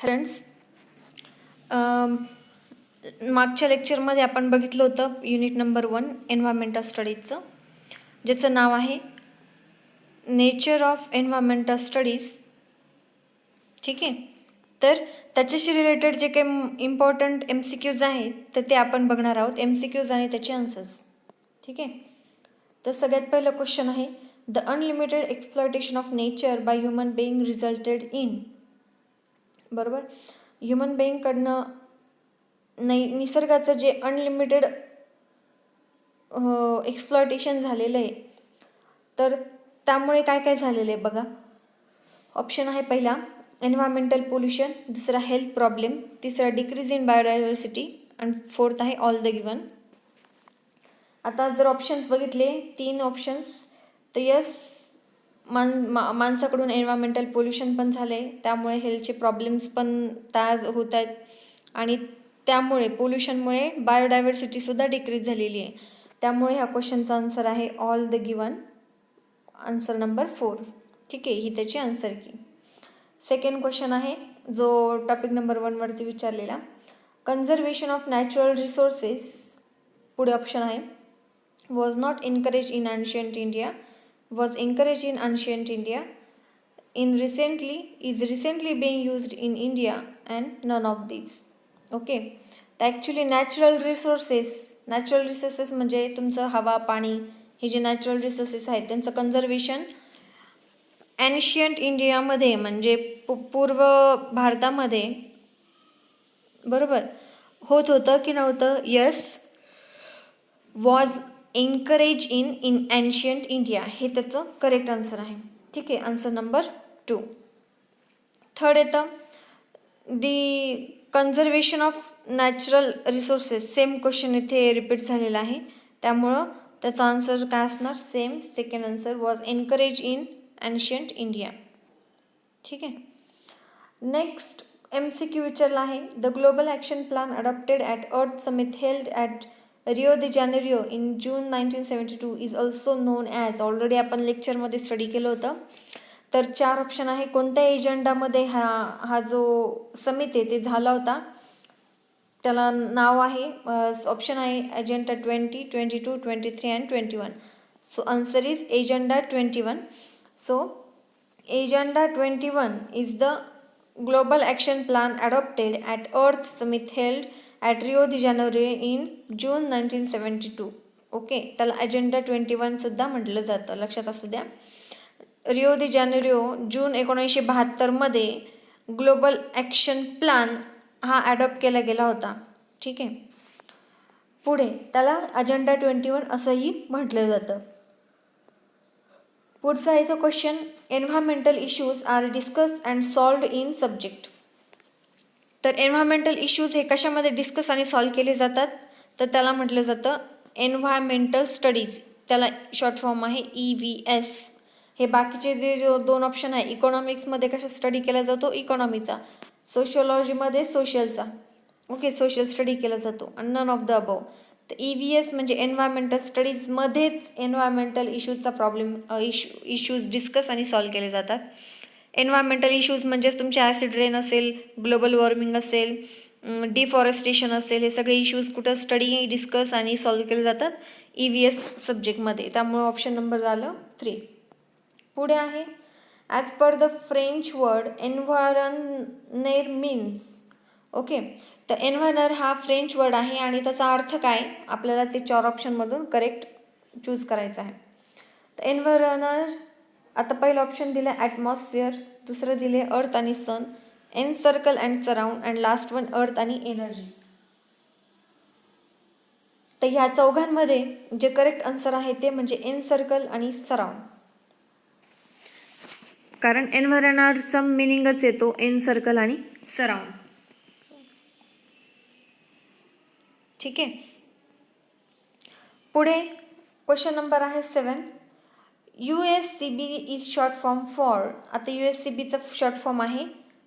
Friends, मागच्या लेक्चरमध्ये आपण बघितलं होतं युनिट नंबर 1 एन्व्हायरमेंटल स्टडीजचं, ज्याचं नाव आहे नेचर ऑफ एन्व्हायरमेंटल स्टडीज. ठीक आहे, तर त्याच्याशी रिलेटेड जे काही इम्पॉर्टंट MCQs आहेत तर ते आपण बघणार आहोत, MCQs आणि त्याचे आन्सर्स. ठीक आहे, तर सगळ्यात पहिलं क्वेश्चन आहे, the unlimited exploitation of nature by human being रिझल्टेड in. बरोबर, ह्युमन बिईंगकडनं निसर्गाचं जे अनलिमिटेड एक्सप्लॉयटेशन झालेलं आहे, तर त्यामुळे काय काय झालेलं आहे बघा. ऑप्शन आहे पहिला एन्व्हायरमेंटल पोल्युशन, दुसरा हेल्थ प्रॉब्लेम, तिसरा डिक्रीज इन बायोडायव्हर्सिटी आणि फोर्थ आहे ऑल द गिवन. आता जर ऑप्शन्स बघितले 3 ऑप्शन्स, तर यस, माणसाकडून एन्व्हायरमेंटल पोल्युशन पण झाले, त्यामुळे हेल्थचे प्रॉब्लेम्स पण तयार होत आहेत आणि त्यामुळे पोल्युशनमुळे बायोडायव्हर्सिटीसुद्धा डिक्रीज झालेली आहे. त्यामुळे ह्या क्वेश्चनचा आन्सर आहे all the given, answer number 4. ठीक आहे, ही त्याची आन्सर की. सेकंड क्वेश्चन आहे जो टॉपिक नंबर 1 वरती विचारलेला, कन्झर्वेशन ऑफ नॅचरल रिसोर्सेस. पुढे ऑप्शन आहे was not encourage in ancient India, was encourage in ancient India, in recently, is recently being used in India and none of these. Okay, तर actually natural resources म्हणजे तुमचं हवा, पाणी, हे जे natural resources आहेत त्यांचं कन्झर्वेशन एन्शियंट इंडियामध्ये म्हणजे पूर्व भारतामध्ये बरोबर होत होतं की नव्हतं. Yes, was encourage in ancient India, हे त्याचं करेक्ट आन्सर आहे. ठीक आहे, आन्सर नंबर 2. थर्ड येतं the conservation of natural resources. Same question इथे रिपीट झालेला आहे, त्यामुळं त्याचा आन्सर काय असणार, same. Second answer was encourage in ancient India. ठीक आहे, नेक्स्ट MCQ विचारला आहे, the global action plan adopted at earth summit held at Rio de Janeiro in June 1972 is also known as. Already आपण लेक्चरमध्ये study केलं होतं. तर 4 option आहे, कोणत्या एजेंडामध्ये हा जो समिट आहे ते झाला होता, त्याला नाव आहे. ऑप्शन आहे agenda 20, 22, 23 and 21. So answer is agenda 21. So agenda 21 is the global action plan adopted at earth summit held at Rio दि जानेरो इन जून 1972. ओके, त्याला एजेंडा 21 सुद्धा म्हटलं जातं, लक्षात असू द्या. रिओ दि जानेरो जून 1972 ग्लोबल ॲक्शन प्लॅन हा ॲडॉप्ट केला गेला होता. ठीक आहे, पुढे त्याला अजेंडा 21 असंही म्हटलं जातं. पुढचा आहे तो question, environmental issues are discuss and solved in subject. तर एन्व्हायरमेंटल इश्यूज हे कशामध्ये डिस्कस आणि सॉल्व केले जातात, तर त्याला म्हटलं जातं एन्व्हायरमेंटल स्टडीज. त्याला शॉर्ट फॉर्म आहे EVS. हे बाकीचे जे 2 ऑप्शन आहे, इकॉनॉमिक्समध्ये कशा स्टडी केला जातो, इकॉनॉमीचा, सोशिओलॉजीमध्ये सोशलचा. ओके, सोशल स्टडी केला जातो आणि नन ऑफ द अबव. तर EVS म्हणजे एन्व्हायरमेंटल स्टडीजमध्येच एन्व्हायरमेंटल इश्यूजचा इश्यूज डिस्कस आणि सॉल्व केले जातात. एन्व्हायरमेंटल इश्यूज म्हणजेच तुमचे ॲसिड रेन असेल, ग्लोबल वॉर्मिंग असेल, डिफॉरेस्टेशन असेल, हे सगळे इश्यूज कुठं स्टडी, डिस्कस आणि सॉल्व केले जातात EVS सब्जेक्टमध्ये. त्यामुळे ऑप्शन नंबर झालं 3. पुढे आहे, as per the French word environner means. Okay, तर एन्व्हायरनर हा फ्रेंच वर्ड आहे आणि त्याचा अर्थ काय, आपल्याला ते 4 ऑप्शनमधून करेक्ट चूज करायचं आहे. तर एन्व्हायरनर, आता पहिलं ऑप्शन दिलं ॲटमॉस्फिअर, दुसरं दिले अर्थ आणि sun, encircle and surround and last one earth आणि एनर्जी. तर ह्या चौघांमध्ये जे करेक्ट आन्सर आहे ते म्हणजे एनसर्कल आणि सराउंड. कारण एन्व्हायरनरचा मिनिंगच येतो एनसर्कल आणि सराउंड. ठीक आहे, पुढे क्वेश्चन नंबर आहे 7. USCB is short form for. आता USCBचा शॉर्ट फॉर्म आहे,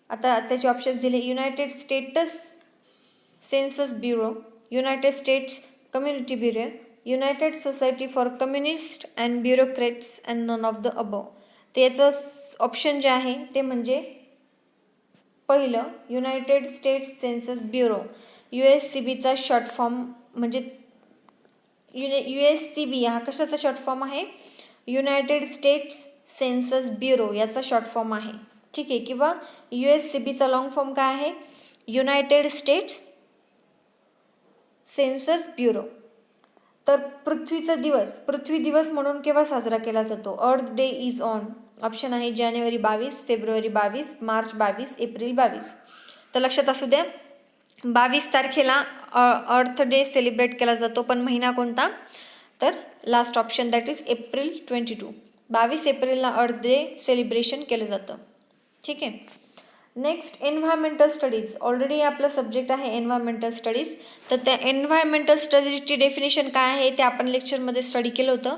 आता त्याचे ऑप्शन दिले, united states census bureau, united states community bureau, united society for communist and bureaucrats and none of the above. तर याचं ऑप्शन जे आहे ते म्हणजे पहिलं युनायटेड स्टेट्स सेन्सस ब्युरो, USCBचा शॉर्ट फॉर्म म्हणजे USCB हा कशाचा शॉर्ट फॉर्म आहे? युनायटेड स्टेट्स सेन्सस ब्युरो याचा शॉर्ट फॉर्म आहे. ठीक आहे. किंवा USCBचा लॉंग फॉर्म काय आहे? United states census Bureau. तर पृथ्वी दिवस म्हणून केव्हा साजरा केला जातो? अर्थ डे इज ऑन. ऑप्शन आहे जानेवारी 22, फेब्रुवारी 22, मार्च 22, एप्रिल 22. तर लक्षात असू द्या 22 तारखेला अर्थ डे सेलिब्रेट केला जातो, पण महिना कोणता? तर last option that is April 22. 22 एप्रिलला अर्थ डे सेलिब्रेशन केलं जातं. ठीक आहे. Next environmental studies. ऑलरेडी आपला सब्जेक्ट आहे एन्व्हायरमेंटल स्टडीज. तर त्या एन्व्हायरमेंटल स्टडीजची डेफिनेशन काय आहे ते आपण लेक्चरमध्ये स्टडी केलं होतं.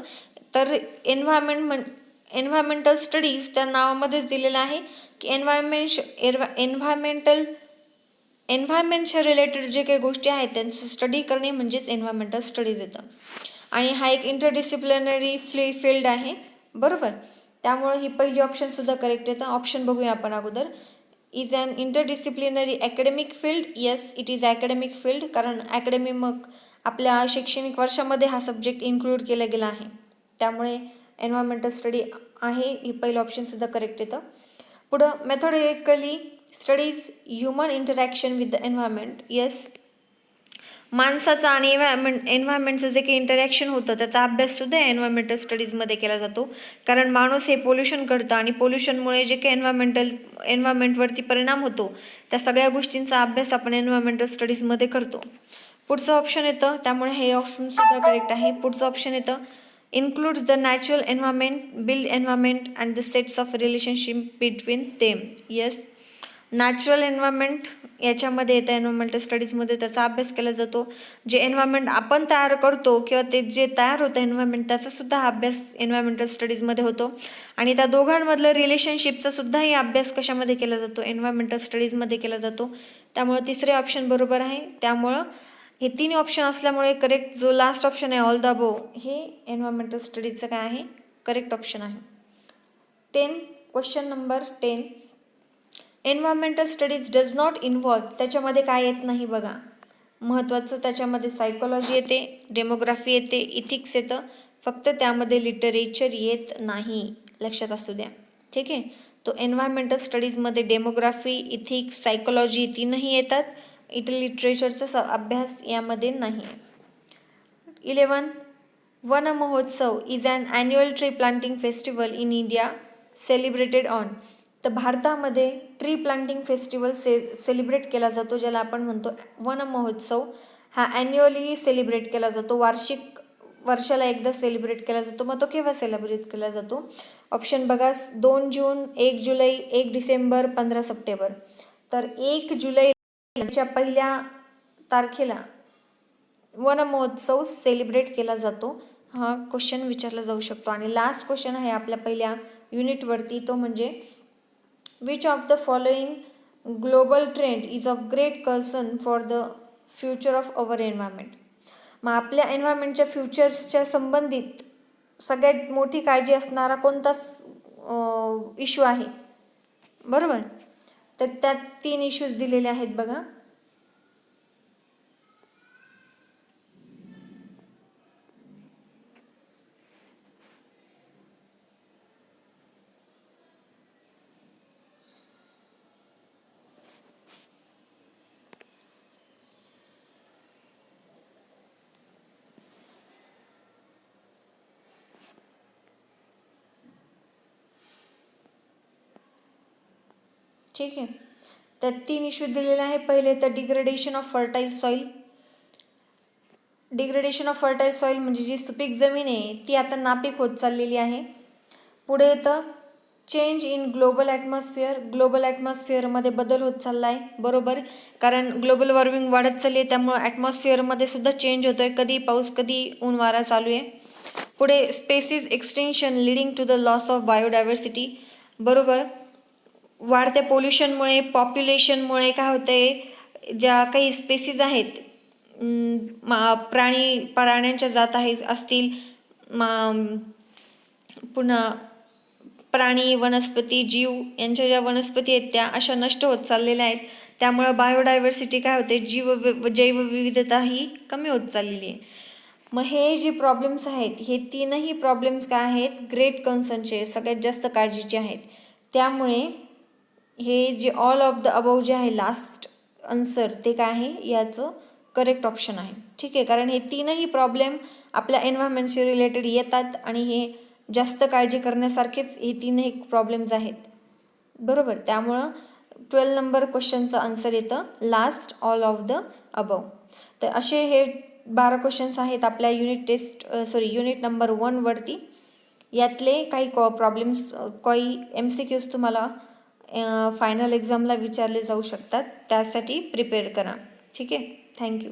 तर एन्व्हायरमेंटल स्टडीज त्या नावामध्येच दिलेलं आहे की एन्व्हायरमेंटच्या रिलेटेड जे काही गोष्टी आहेत त्यांचं स्टडी करणे म्हणजेच एन्व्हायरमेंटल स्टडीज येतं. आणि हा एक इंटरडिसिप्लिनरी फील्ड आहे. बरोबर. त्यामुळे ही पहिली ऑप्शनसुद्धा करेक्ट येतं. ऑप्शन बघूया आपण अगोदर. Is an interdisciplinary academic field. Yes, it is academic field, कारण अकॅडमी मग आपल्या शैक्षणिक वर्षामध्ये हा सब्जेक्ट इन्क्लूड केला गेला आहे. त्यामुळे एन्व्हायरमेंटल स्टडी आहे, ही पहिलं ऑप्शनसुद्धा करेक्ट येतं. पुढं methodically studies human interaction with the environment. Yes, माणसाचं आणि एन्व्हायरमेंटचं जे काही इंटरॅक्शन होतं त्याचा अभ्याससुद्धा एन्व्हायरमेंटल स्टडीजमध्ये केला जातो. कारण माणूस हे पोल्युशन करतं आणि पोल्युशनमुळे जे काही एन्व्हायरमेंटवरती परिणाम होतो त्या सगळ्या गोष्टींचा अभ्यास आपण एन्व्हायरमेंटल स्टडीजमध्ये करतो. पुढचं ऑप्शन येतं, त्यामुळे हे ऑप्शनसुद्धा करेक्ट आहे. पुढचं ऑप्शन येतं includes the natural environment, built environment and the sets of relationship between them. Yes, natural environment याच्यामध्ये येतं एन्व्हायरमेंटल स्टडीजमध्ये, त्याचा अभ्यास केला जातो. जे एन्व्हायरमेंट आपण तयार करतो किंवा ते जे तयार होतं एन्व्हायरमेंट त्याचासुद्धा अभ्यास एन्व्हायरमेंटल स्टडीजमध्ये होतो. आणि त्या दोघांमधलं रिलेशनशिपचा सुद्धाही अभ्यास कशामध्ये केला जातो? एन्व्हायरमेंटल स्टडीजमध्ये केला जातो. त्यामुळे तिसरे ऑप्शन बरोबर आहे. त्यामुळं हे तीन ऑप्शन असल्यामुळे करेक्ट जो लास्ट ऑप्शन आहे ऑल द अबोव हे एन्व्हायरमेंटल स्टडीजचं काय आहे? करेक्ट ऑप्शन आहे. 10 question number 10. Environmental studies does not involve. त्याच्यामध्ये काय येत नाही बघा. महत्त्वाचं त्याच्यामध्ये सायकोलॉजी येते, डेमोग्राफी येते, इथिक्स येतं. फक्त त्यामध्ये लिटरेचर येत नाही. लक्षात असू द्या. ठीक आहे. तो एन्व्हायरमेंटल स्टडीजमध्ये डेमोग्राफी, इथिक्स, सायकोलॉजी तीनही येतात. लिटरेचरचा अभ्यास यामध्ये नाही. 11 Van Mahotsav is an annual tree planting festival in India celebrated on. तर भारतामध्ये ट्री प्लांटिंग फेस्टिवल सेलिब्रेट केला जातो, ज्याला आपण म्हणतो वन महोत्सव. हा ॲन्युअली सेलिब्रेट केला जातो, वर्षाला एकदा सेलिब्रेट केला जातो. मग तो केव्हा सेलिब्रेट केला जातो? ऑप्शन बघा. 2 जून, 1 जुलै, 1 डिसेंबर, 15 सप्टेंबर. तर 1 जुलैच्या पहिल्या तारखेला वन महोत्सव सेलिब्रेट केला जातो. हा क्वेश्चन विचारला जाऊ शकतो. आणि लास्ट क्वेश्चन आहे आपल्या पहिल्या युनिटवरती, तो म्हणजे which of the following global trend is of great concern for the future of our environment. मग आपल्या एन्व्हायरमेंटच्या फ्युचर्सच्या संबंधित सगळ्यात मोठी काळजी असणारा कोणता इश्यू आहे? बरोबर. तर त्यात 3 इश्यूज दिलेले आहेत बघा. ठीक आहे. त्यात 3 इश्यू दिलेले आहे. पहिले तर degradation of fertile soil. Degradation of fertile soil म्हणजे जी सुपीक जमीन आहे ती आता नापीक होत चाललेली आहे. पुढे येतं change in global atmosphere. Global ॲटमॉस्फिअरमध्ये बदल होत चालला आहे. बरोबर. कारण ग्लोबल वॉर्मिंग वाढत चालली आहे, त्यामुळे ॲटमॉस्फिअरमध्ये सुद्धा चेंज होतो आहे. कधी पाऊस, कधी ऊन वारा चालू आहे. पुढे species extinction leading to the loss of biodiversity. बरोबर. वाढत्या पोल्युशनमुळे, पॉप्युलेशनमुळे काय होतं आहे, ज्या काही स्पेसीज आहेत, प्राण्यांच्या जात असतील, पुन्हा प्राणी, वनस्पती, जीव यांच्या ज्या वनस्पती आहेत त्या अशा नष्ट होत चाललेल्या आहेत. त्यामुळं बायोडायव्हर्सिटी काय होते, जैवविविधता ही कमी होत चाललेली आहे. मग हे जे प्रॉब्लेम्स आहेत, हे तीनही प्रॉब्लेम्स काय आहेत, ग्रेट कन्सर्नचे, सगळ्यात जास्त काळजीचे आहेत. त्यामुळे हे जे ऑल ऑफ द अबव जे आहे लास्ट आन्सर ते काय आहे, याचं करेक्ट ऑप्शन आहे. ठीक आहे, कारण हे तीनही प्रॉब्लेम आपल्या एन्व्हायरमेंटशी रिलेटेड येतात आणि हे जास्त काळजी करण्यासारखेच हे तीनही प्रॉब्लेम्स आहेत. बरोबर, त्यामुळं 12 नंबर क्वेश्चनचं आन्सर येतं last all of the above. तर असे हे 12 क्वेश्चन्स आहेत आपल्या युनिट नंबर 1 वरती. यातले काही प्रॉब्लेम्स, काही MCQs तुम्हाला फायनल एक्झामला विचारले जाऊ शकतात, त्यासाठी प्रिपेअर करा. ठीक आहे, थँक्यू.